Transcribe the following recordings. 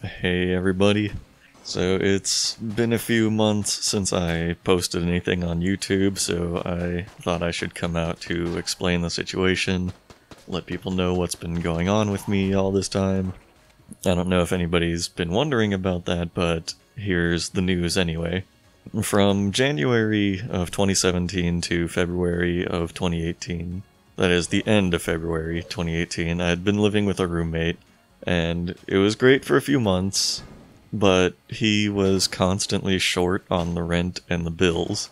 Hey everybody. So it's been a few months since I posted anything on YouTube, so I thought I should come out to explain the situation, let people know what's been going on with me all this time. I don't know if anybody's been wondering about that, but here's the news anyway. From January of 2017 to February of 2018, that is the end of February 2018, I had been living with a roommate, and it was great for a few months, but he was constantly short on the rent and the bills.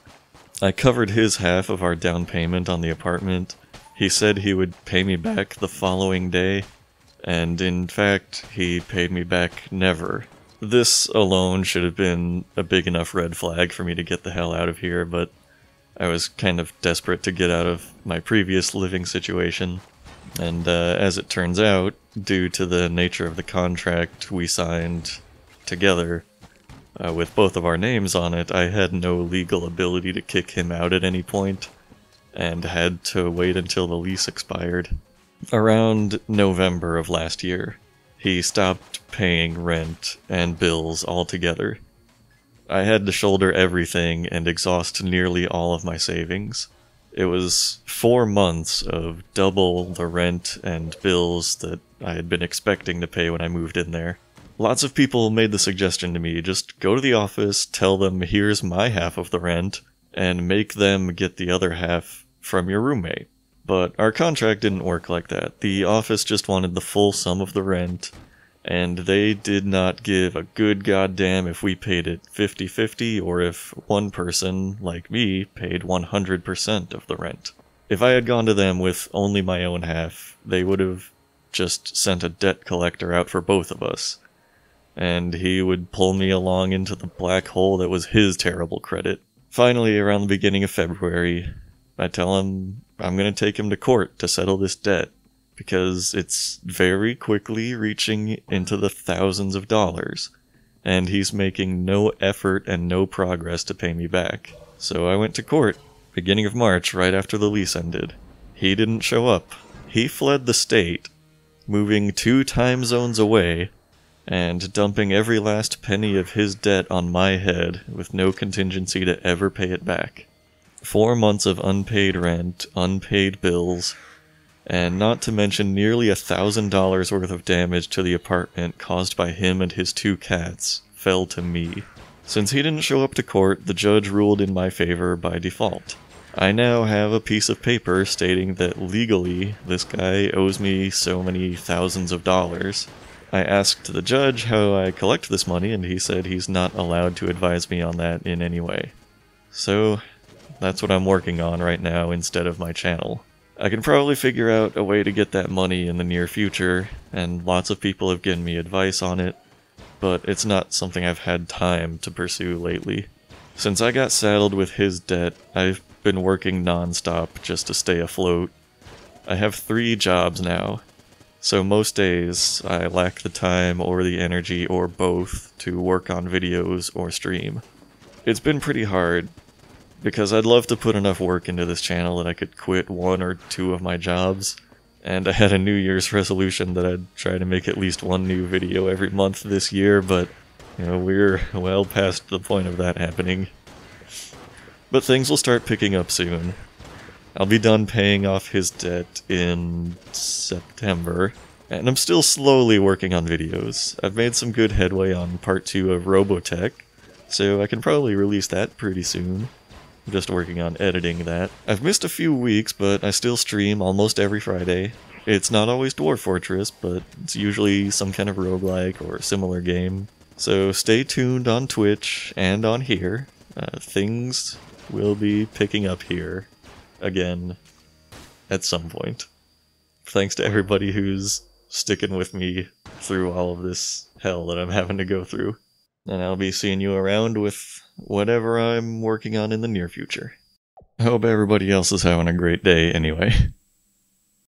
I covered his half of our down payment on the apartment. He said he would pay me back the following day, and in fact, he paid me back never. This alone should have been a big enough red flag for me to get the hell out of here, but I was kind of desperate to get out of my previous living situation. And as it turns out, due to the nature of the contract we signed together, with both of our names on it, I had no legal ability to kick him out at any point, and had to wait until the lease expired. Around November of last year, he stopped paying rent and bills altogether. I had to shoulder everything and exhaust nearly all of my savings. It was 4 months of double the rent and bills that I had been expecting to pay when I moved in there. Lots of people made the suggestion to me, just go to the office, tell them here's my half of the rent, and make them get the other half from your roommate. But our contract didn't work like that. The office just wanted the full sum of the rent, and they did not give a good goddamn if we paid it 50-50 or if one person, like me, paid 100% of the rent. If I had gone to them with only my own half, they would have just sent a debt collector out for both of us, and he would pull me along into the black hole that was his terrible credit. Finally, around the beginning of February, I tell him I'm gonna take him to court to settle this debt, because it's very quickly reaching into the thousands of dollars, and he's making no effort and no progress to pay me back. So I went to court, beginning of March, right after the lease ended. He didn't show up. He fled the state, moving 2 time zones away, and dumping every last penny of his debt on my head with no contingency to ever pay it back. 4 months of unpaid rent, unpaid bills, and not to mention nearly $1,000 worth of damage to the apartment caused by him and his 2 cats fell to me. Since he didn't show up to court, the judge ruled in my favor by default. I now have a piece of paper stating that legally this guy owes me so many thousands of dollars. I asked the judge how I collect this money, and he said he's not allowed to advise me on that in any way. So that's what I'm working on right now instead of my channel. I can probably figure out a way to get that money in the near future, and lots of people have given me advice on it, but it's not something I've had time to pursue lately. Since I got saddled with his debt, I've been working non-stop just to stay afloat. I have 3 jobs now, so most days I lack the time or the energy or both to work on videos or stream. It's been pretty hard, because I'd love to put enough work into this channel that I could quit 1 or 2 of my jobs, and I had a New Year's resolution that I'd try to make at least 1 new video every month this year, but, you know, we're well past the point of that happening. But things will start picking up soon. I'll be done paying off his debt in September, and I'm still slowly working on videos. I've made some good headway on part 2 of Robotech, so I can probably release that pretty soon. I'm just working on editing that. I've missed a few weeks, but I still stream almost every Friday. It's not always Dwarf Fortress, but it's usually some kind of roguelike or similar game. So stay tuned on Twitch and on here. Things will be picking up here again at some point. Thanks to everybody who's sticking with me through all of this hell that I'm having to go through. And I'll be seeing you around with whatever I'm working on in the near future. I hope everybody else is having a great day anyway.